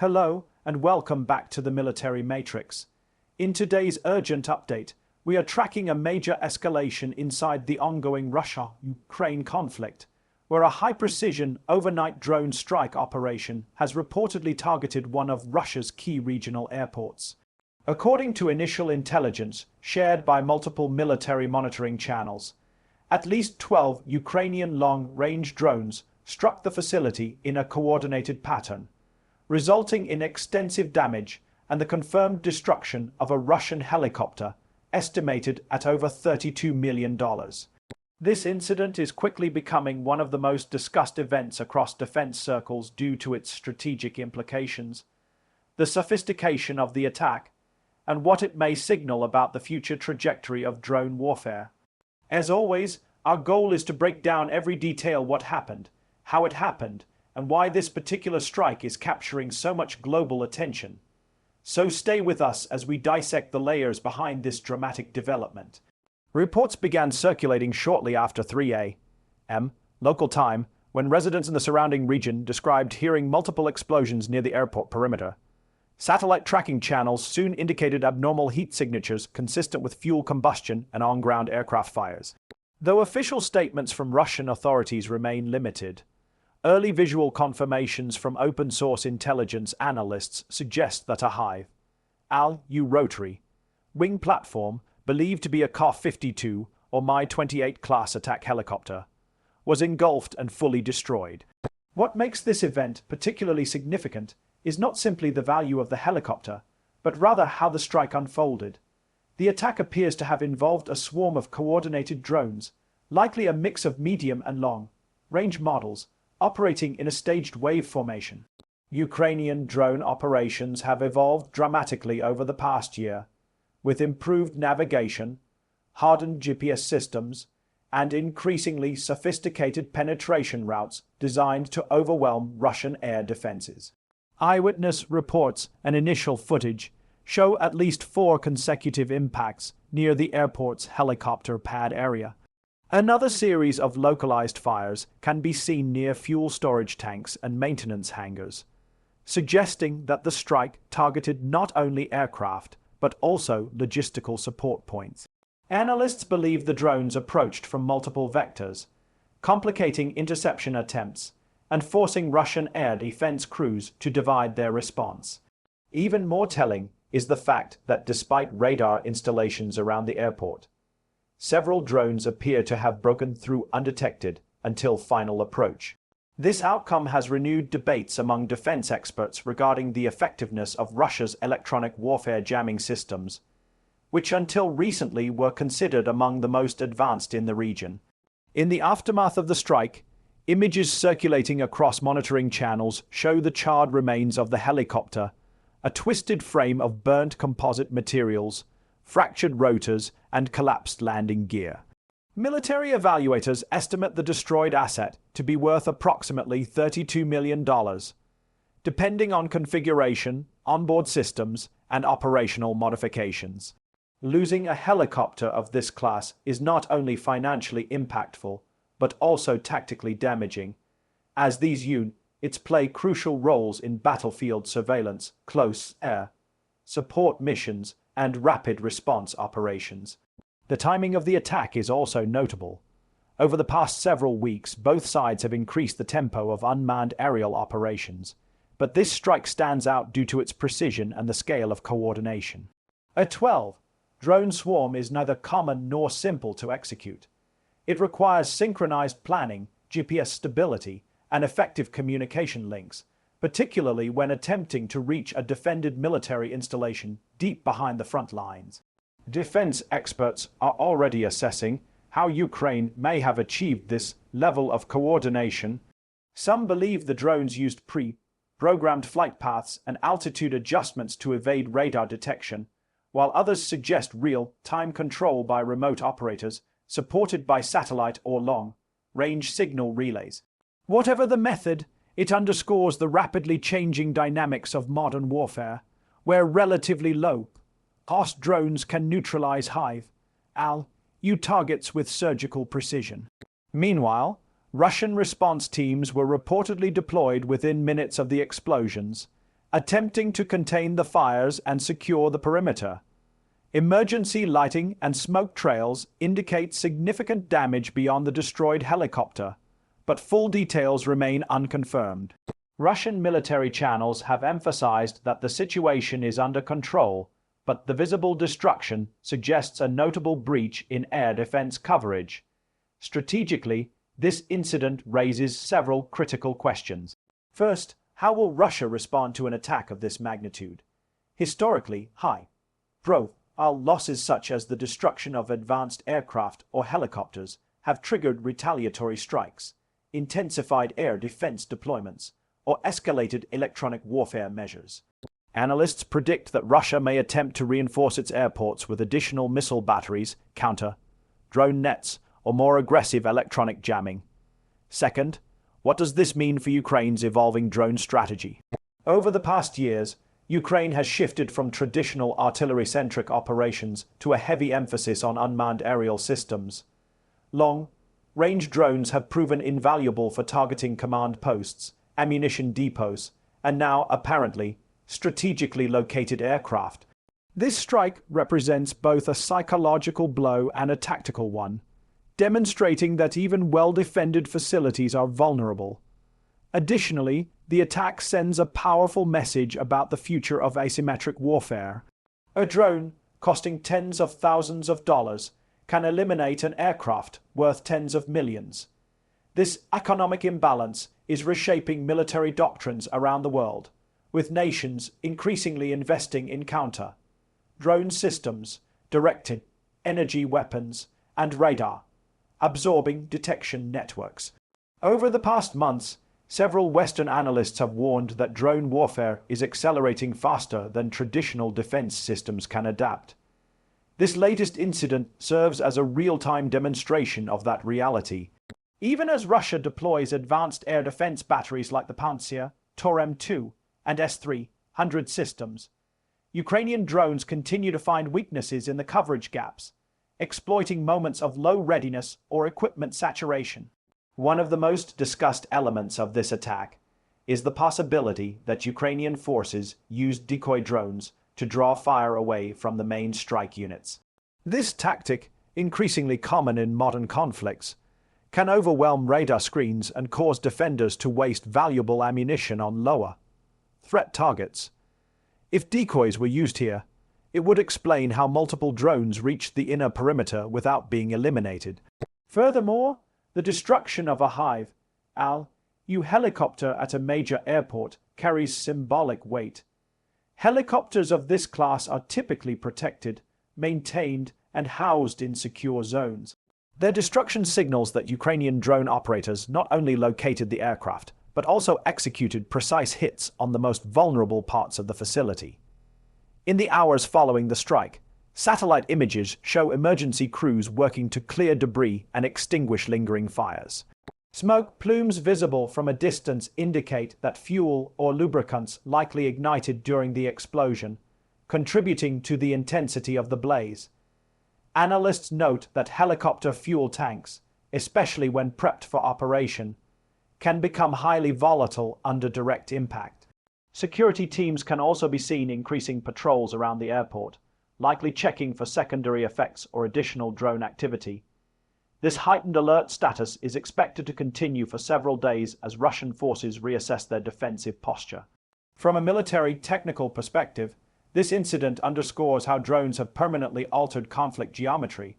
Hello, and welcome back to the Military Matrix. In today's urgent update, we are tracking a major escalation inside the ongoing Russia-Ukraine conflict, where a high-precision overnight drone strike operation has reportedly targeted one of Russia's key regional airports. According to initial intelligence shared by multiple military monitoring channels, at least 12 Ukrainian long-range drones struck the facility in a coordinated pattern, resulting in extensive damage and the confirmed destruction of a Russian helicopter estimated at over $32 million. This incident is quickly becoming one of the most discussed events across defense circles due to its strategic implications, the sophistication of the attack, and what it may signal about the future trajectory of drone warfare. As always, our goal is to break down every detail: what happened, how it happened, and why this particular strike is capturing so much global attention. So stay with us as we dissect the layers behind this dramatic development. Reports began circulating shortly after 3 a.m. local time, when residents in the surrounding region described hearing multiple explosions near the airport perimeter. Satellite tracking channels soon indicated abnormal heat signatures consistent with fuel combustion and on-ground aircraft fires. Though official statements from Russian authorities remain limited, early visual confirmations from open-source intelligence analysts suggest that a high-altitude rotary wing platform, believed to be a Ka-52 or Mi-28 class attack helicopter, was engulfed and fully destroyed. What makes this event particularly significant is not simply the value of the helicopter, but rather how the strike unfolded. The attack appears to have involved a swarm of coordinated drones, likely a mix of medium and long-range models, operating in a staged wave formation. Ukrainian drone operations have evolved dramatically over the past year, with improved navigation, hardened GPS systems, and increasingly sophisticated penetration routes designed to overwhelm Russian air defenses. Eyewitness reports and initial footage show at least 4 consecutive impacts near the airport's helicopter pad area. Another series of localized fires can be seen near fuel storage tanks and maintenance hangars, suggesting that the strike targeted not only aircraft but also logistical support points. Analysts believe the drones approached from multiple vectors, complicating interception attempts and forcing Russian air defense crews to divide their response. Even more telling is the fact that despite radar installations around the airport, several drones appear to have broken through undetected until final approach. This outcome has renewed debates among defense experts regarding the effectiveness of Russia's electronic warfare jamming systems, which until recently were considered among the most advanced in the region. In the aftermath of the strike, images circulating across monitoring channels show the charred remains of the helicopter, a twisted frame of burnt composite materials, fractured rotors, and collapsed landing gear. Military evaluators estimate the destroyed asset to be worth approximately $32 million, depending on configuration, onboard systems, and operational modifications. Losing a helicopter of this class is not only financially impactful, but also tactically damaging, as these units play crucial roles in battlefield surveillance, close air support missions, and rapid response operations. The timing of the attack is also notable. Over the past several weeks, both sides have increased the tempo of unmanned aerial operations, but this strike stands out due to its precision and the scale of coordination. A 12-drone swarm is neither common nor simple to execute. It requires synchronized planning, GPS stability, and effective communication links, particularly when attempting to reach a defended military installation deep behind the front lines. Defense experts are already assessing how Ukraine may have achieved this level of coordination. Some believe the drones used pre-programmed flight paths and altitude adjustments to evade radar detection, while others suggest real-time control by remote operators supported by satellite or long-range signal relays. Whatever the method, it underscores the rapidly changing dynamics of modern warfare, where relatively low-cost drones can neutralize high-altitude targets with surgical precision. Meanwhile, Russian response teams were reportedly deployed within minutes of the explosions, attempting to contain the fires and secure the perimeter. Emergency lighting and smoke trails indicate significant damage beyond the destroyed helicopter, but full details remain unconfirmed. Russian military channels have emphasized that the situation is under control, but the visible destruction suggests a notable breach in air defense coverage. Strategically, this incident raises several critical questions. First, how will Russia respond to an attack of this magnitude? Historically, high-profile losses such as the destruction of advanced aircraft or helicopters have triggered retaliatory strikes, intensified air defense deployments, or escalated electronic warfare measures. Analysts predict that Russia may attempt to reinforce its airports with additional missile batteries, counter-drone nets, or more aggressive electronic jamming. Second, what does this mean for Ukraine's evolving drone strategy? Over the past years, Ukraine has shifted from traditional artillery-centric operations to a heavy emphasis on unmanned aerial systems. Long-range drones have proven invaluable for targeting command posts, ammunition depots, and now, apparently, strategically located aircraft. This strike represents both a psychological blow and a tactical one, demonstrating that even well-defended facilities are vulnerable. Additionally, the attack sends a powerful message about the future of asymmetric warfare. A drone, costing tens of thousands of dollars, can eliminate an aircraft worth tens of millions. This economic imbalance is reshaping military doctrines around the world, with nations increasingly investing in counter-drone systems, directed energy weapons, and radar absorbing detection networks. Over the past months, several Western analysts have warned that drone warfare is accelerating faster than traditional defense systems can adapt. This latest incident serves as a real-time demonstration of that reality. Even as Russia deploys advanced air defense batteries like the Pantsir, Tor-M2, and S-300 systems, Ukrainian drones continue to find weaknesses in the coverage gaps, exploiting moments of low readiness or equipment saturation. One of the most discussed elements of this attack is the possibility that Ukrainian forces used decoy drones to draw fire away from the main strike units. This tactic, increasingly common in modern conflicts, can overwhelm radar screens and cause defenders to waste valuable ammunition on lower threat targets. If decoys were used here, it would explain how multiple drones reached the inner perimeter without being eliminated. Furthermore, the destruction of a Hive-Al-U helicopter at a major airport carries symbolic weight. Helicopters of this class are typically protected, maintained, and housed in secure zones. Their destruction signals that Ukrainian drone operators not only located the aircraft, but also executed precise hits on the most vulnerable parts of the facility. In the hours following the strike, satellite images show emergency crews working to clear debris and extinguish lingering fires. Smoke plumes visible from a distance indicate that fuel or lubricants likely ignited during the explosion, contributing to the intensity of the blaze. Analysts note that helicopter fuel tanks, especially when prepped for operation, can become highly volatile under direct impact. Security teams can also be seen increasing patrols around the airport, likely checking for secondary effects or additional drone activity. This heightened alert status is expected to continue for several days as Russian forces reassess their defensive posture. From a military technical perspective, this incident underscores how drones have permanently altered conflict geometry.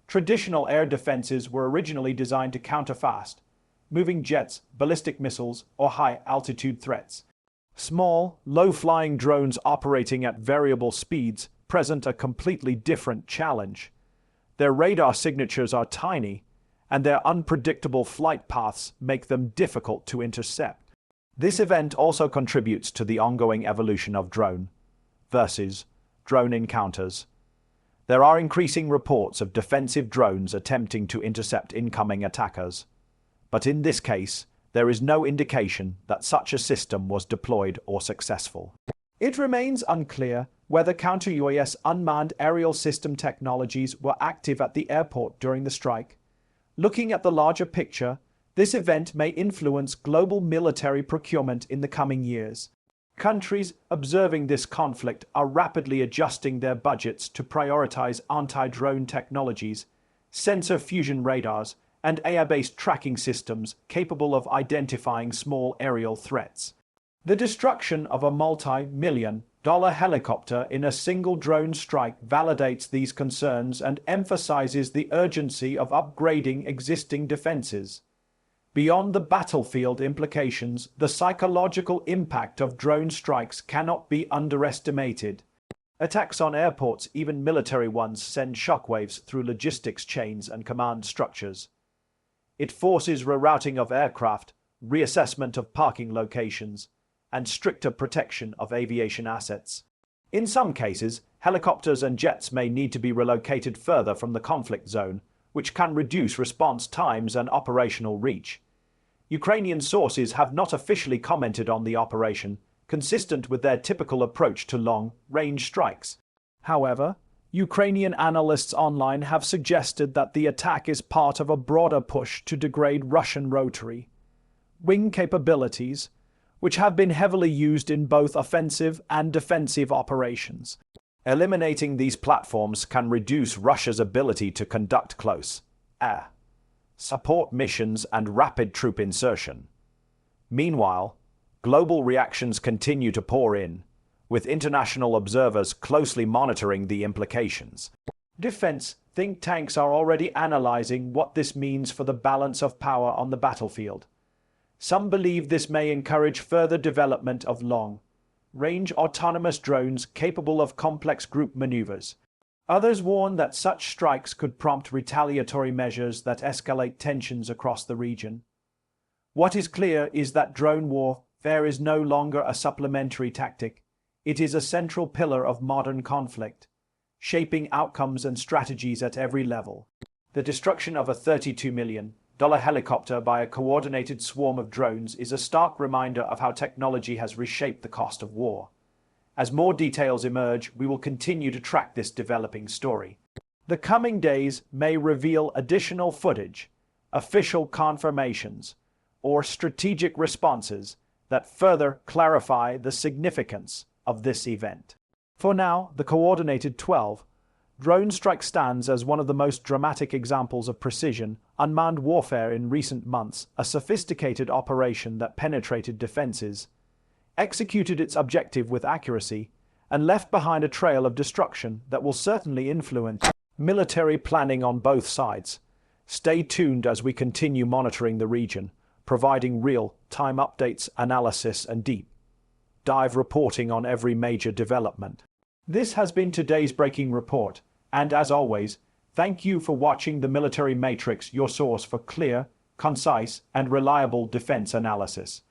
Traditional air defenses were originally designed to counter fast moving jets, ballistic missiles, or high-altitude threats. Small, low-flying drones operating at variable speeds present a completely different challenge. Their radar signatures are tiny, and their unpredictable flight paths make them difficult to intercept. This event also contributes to the ongoing evolution of drone versus drone encounters. There are increasing reports of defensive drones attempting to intercept incoming attackers. But in this case, there is no indication that such a system was deployed or successful. It remains unclear whether counter-UAS unmanned aerial system technologies were active at the airport during the strike. Looking at the larger picture, this event may influence global military procurement in the coming years. Countries observing this conflict are rapidly adjusting their budgets to prioritize anti-drone technologies, sensor fusion radars, and AI-based tracking systems capable of identifying small aerial threats. The destruction of a multi-million-dollar helicopter in a single drone strike validates these concerns and emphasizes the urgency of upgrading existing defenses. Beyond the battlefield implications, the psychological impact of drone strikes cannot be underestimated. Attacks on airports, even military ones, send shockwaves through logistics chains and command structures. It forces rerouting of aircraft, reassessment of parking locations, and stricter protection of aviation assets. In some cases, helicopters and jets may need to be relocated further from the conflict zone, which can reduce response times and operational reach. Ukrainian sources have not officially commented on the operation, consistent with their typical approach to long-range strikes. However, Ukrainian analysts online have suggested that the attack is part of a broader push to degrade Russian rotary wing capabilities, which have been heavily used in both offensive and defensive operations. Eliminating these platforms can reduce Russia's ability to conduct close air support missions and rapid troop insertion. Meanwhile, global reactions continue to pour in, with international observers closely monitoring the implications. Defense think tanks are already analyzing what this means for the balance of power on the battlefield. Some believe this may encourage further development of long-range autonomous drones capable of complex group maneuvers. Others warn that such strikes could prompt retaliatory measures that escalate tensions across the region. What is clear is that drone warfare is no longer a supplementary tactic. It is a central pillar of modern conflict, shaping outcomes and strategies at every level. The destruction of a $32 million helicopter by a coordinated swarm of drones is a stark reminder of how technology has reshaped the cost of war. As more details emerge, we will continue to track this developing story. The coming days may reveal additional footage, official confirmations, or strategic responses that further clarify the significance of this event. For now, the coordinated 12 drone strike stands as one of the most dramatic examples of precision, unmanned warfare in recent months, a sophisticated operation that penetrated defenses, executed its objective with accuracy, and left behind a trail of destruction that will certainly influence military planning on both sides. Stay tuned as we continue monitoring the region, providing real-time updates, analysis, and deep-dive reporting on every major development. This has been today's breaking report, and as always, thank you for watching the Military Matrix, your source for clear, concise, and reliable defense analysis.